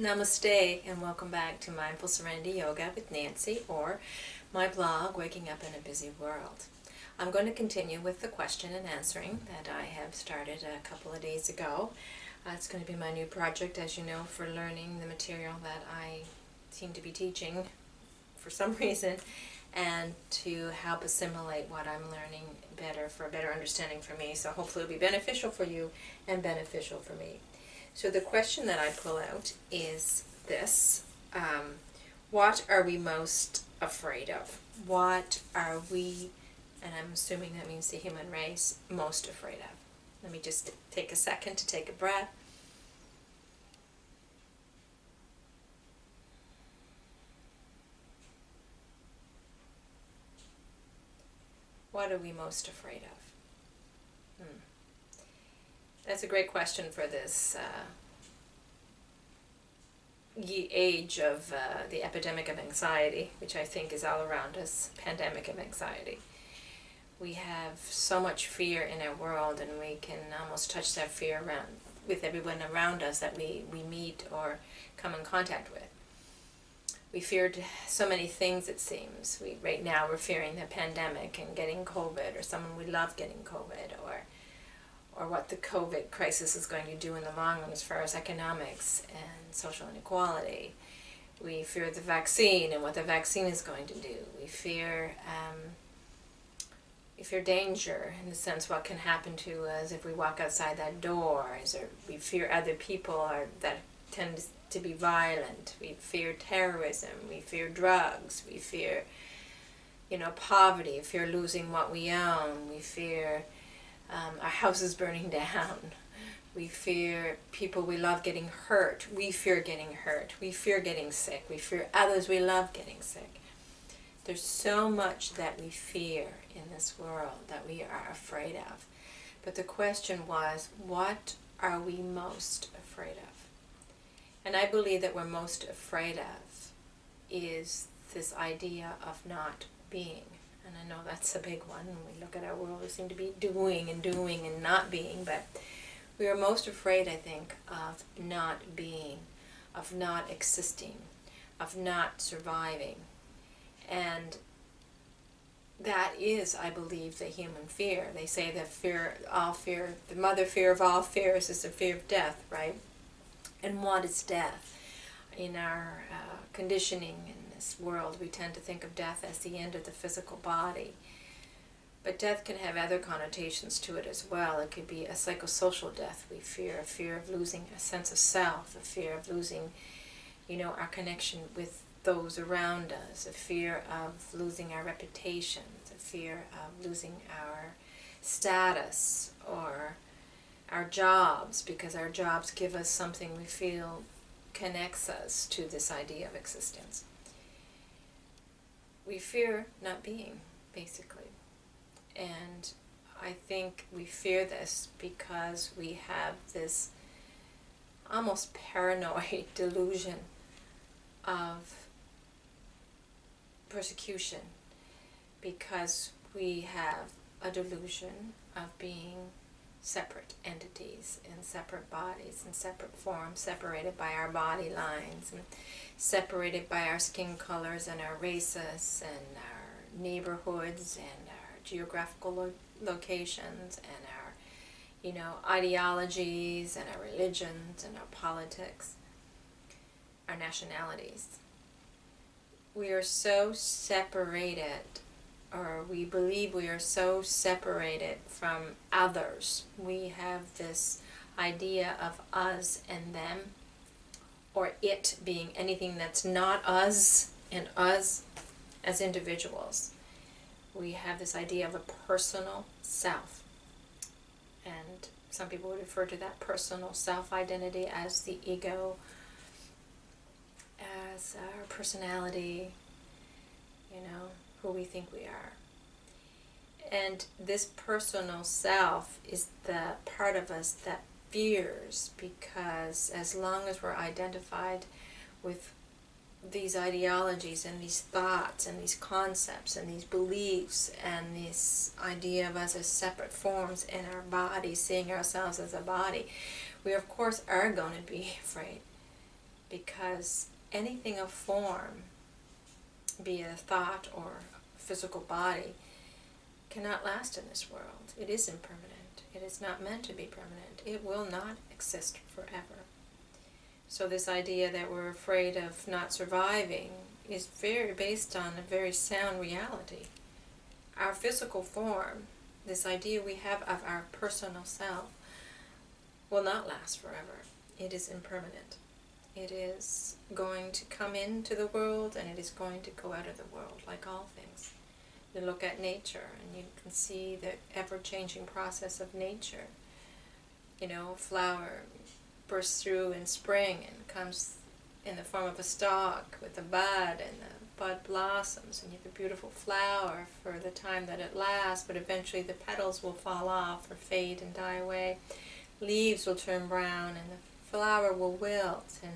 Namaste and welcome back to Mindful Serenity Yoga with Nancy, or my blog, Waking Up in a Busy World. I'm going to continue with the question and answering that I have started a couple of days ago. It's going to be my new project, as you know, for learning the material that I seem to be teaching for some reason, and to help assimilate what I'm learning better, for a better understanding for me. So hopefully it'll be beneficial for you and beneficial for me. So the question that I pull out is this: what are we most afraid of? What are we, and I'm assuming that means the human race, most afraid of? Let me just take a second to take a breath. What are we most afraid of? That's a great question for this age of the epidemic of anxiety, which I think is all around us, pandemic of anxiety. We have so much fear in our world, and we can almost touch that fear around with everyone around us that we meet or come in contact with. We feared so many things, it seems. Right now we're fearing the pandemic and getting COVID, or someone we love getting COVID, or what the COVID crisis is going to do in the long run as far as economics and social inequality. We fear the vaccine and what the vaccine is going to do. We fear danger, in the sense what can happen to us if we walk outside that door. We fear other people that tend to be violent. We fear terrorism. We fear drugs. We fear, poverty. We fear losing what we own. We fear our houses burning down. We fear people we love getting hurt. We fear getting hurt. We fear getting sick. We fear others we love getting sick. There's so much that we fear in this world that we are afraid of. But the question was, what are we most afraid of? And I believe that we're most afraid of is this idea of not being. And I know that's a big one. When we look at our world, we seem to be doing and not being. But we are most afraid, I think, of not being, of not existing, of not surviving. And that is, I believe, the human fear. They say that the mother fear of all fears is the fear of death, right? And what is death? In our conditioning in this world, we tend to think of death as the end of the physical body. But death can have other connotations to it as well. It could be a psychosocial death. We fear a fear of losing a sense of self, a fear of losing, our connection with those around us, a fear of losing our reputations, a fear of losing our status or our jobs, because our jobs give us something we feel connects us to this idea of existence. We fear not being, basically. And I think we fear this because we have this almost paranoid delusion of persecution, because we have a delusion of being separate entities in separate bodies, in separate forms, separated by our body lines, and separated by our skin colors and our races and our neighborhoods and our geographical locations and our ideologies and our religions and our politics, our nationalities. We are so separated, or we believe we are so separated from others. We have this idea of us and them, or it being anything that's not us and us as individuals. We have this idea of a personal self. And some people would refer to that personal self-identity as the ego, as our personality, who we think we are. And this personal self is the part of us that fears, because as long as we're identified with these ideologies and these thoughts and these concepts and these beliefs and this idea of us as separate forms in our body, seeing ourselves as a body, we of course are going to be afraid. because anything of form, be it a thought or a physical body, cannot last in this world. It is impermanent. It is not meant to be permanent. It will not exist forever. So this idea that we're afraid of not surviving is very based on a very sound reality. Our physical form, this idea we have of our personal self, will not last forever. It is impermanent. It is going to come into the world and it is going to go out of the world, like all things. You look at nature and you can see the ever-changing process of nature. You know, a flower bursts through in spring and comes in the form of a stalk with a bud, and the bud blossoms and you have a beautiful flower for the time that it lasts, but eventually the petals will fall off or fade and die away. Leaves will turn brown and the flower will wilt and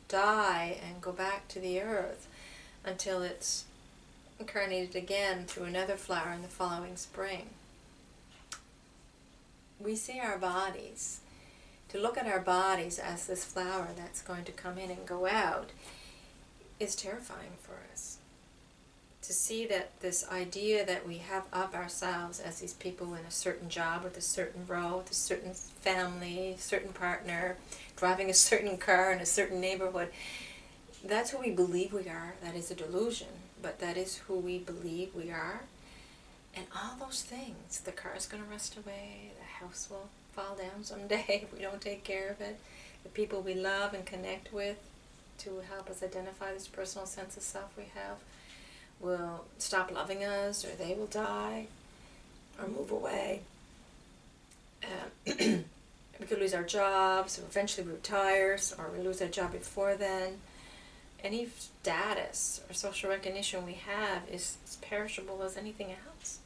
die and go back to the earth until it's incarnated again through another flower in the following spring. We see our bodies. To look at our bodies as this flower that's going to come in and go out is terrifying for us. To see that this idea that we have of ourselves as these people in a certain job, with a certain role, with a certain family, certain partner, driving a certain car in a certain neighborhood, that's who we believe we are. That is a delusion, but that is who we believe we are. And all those things, the car is going to rust away, the house will fall down someday if we don't take care of it, the people we love and connect with to help us identify this personal sense of self we have will stop loving us, or they will die or move away. We could lose our jobs, or eventually we retire, or we lose our job before then. Any status or social recognition we have is as perishable as anything else.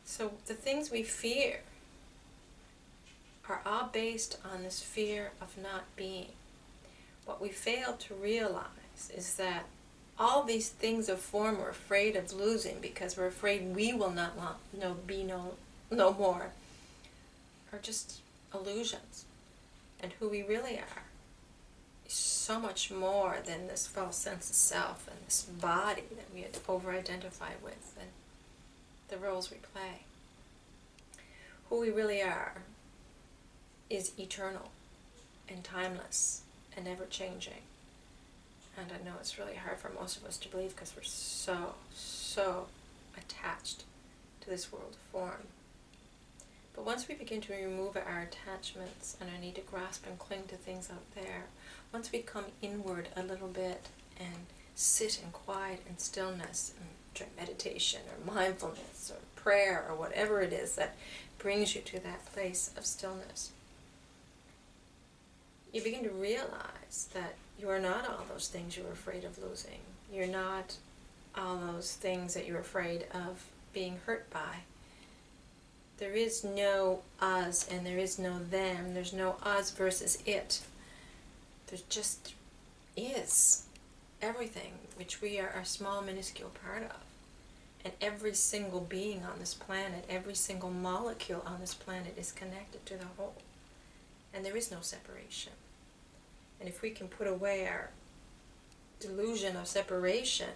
So the things we fear are all based on this fear of not being. What we fail to realize is that all these things of form we're afraid of losing because we're afraid we will not be no more are just illusions. And who we really are is so much more than this false sense of self and this body that we over-identify with and the roles we play. Who we really are is eternal and timeless and ever-changing. And I know it's really hard for most of us to believe because we're so attached to this world of form. But once we begin to remove our attachments and our need to grasp and cling to things out there, once we come inward a little bit and sit in quiet and stillness and try meditation or mindfulness or prayer or whatever it is that brings you to that place of stillness, you begin to realize that you are not all those things you're afraid of losing. You're not all those things that you're afraid of being hurt by. There is no us and there is no them. There's no us versus it. There just is everything which we are a small, minuscule part of. And every single being on this planet, every single molecule on this planet is connected to the whole. And there is no separation. And if we can put away our delusion of separation,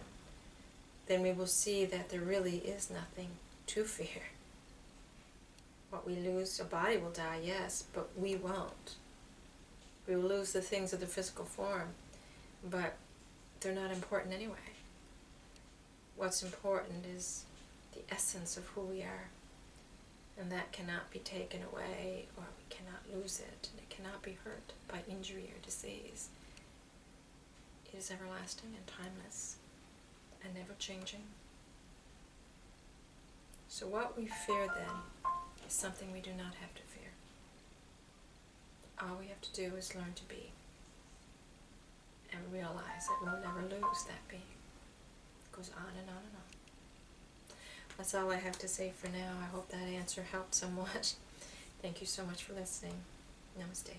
then we will see that there really is nothing to fear. What we lose, a body will die, yes, but we won't. We will lose the things of the physical form, but they're not important anyway. What's important is the essence of who we are, and that cannot be taken away, or we cannot lose it, and it cannot be hurt by injury or disease. It is everlasting and timeless and never-changing. So what we fear then is something we do not have to fear. All we have to do is learn to be and realize that we'll never lose that being. It goes on and on and on. That's all I have to say for now. I hope that answer helped somewhat. Thank you so much for listening. Namaste.